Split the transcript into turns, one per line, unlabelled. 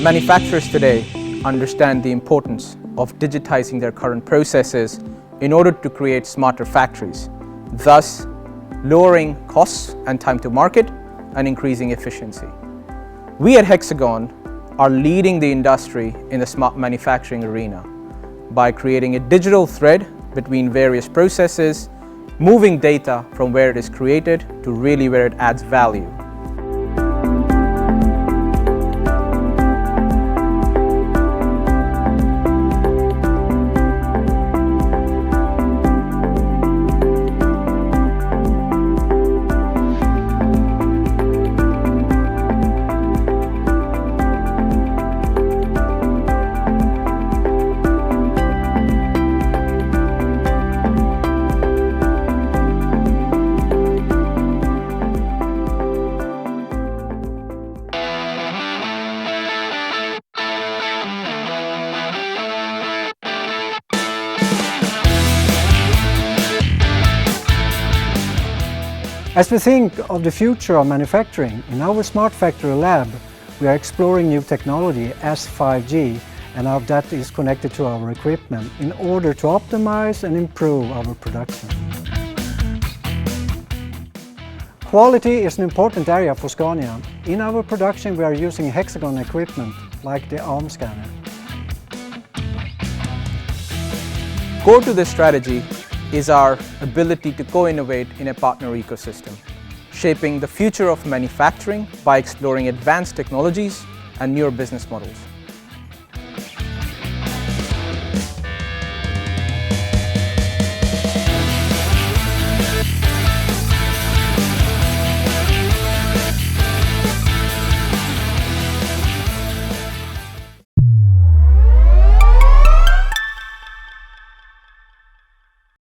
Manufacturers today understand the importance of digitizing their current processes in order to create smarter factories, thus lowering costs and time to market and increasing efficiency. We at Hexagon are leading the industry in the smart manufacturing arena by creating a digital thread between various processes, moving data from where it is created to really where it adds value.
As we think of the future of manufacturing, in our Smart Factory Lab, we are exploring new technology as 5G and how that is connected to our equipment in order to optimize and improve our production. Quality is an important area for Scania. In our production, we are using Hexagon equipment like the arm scanner.
Core to this strategy is our ability to co-innovate in a partner ecosystem, shaping the future of manufacturing by exploring advanced technologies and newer business models.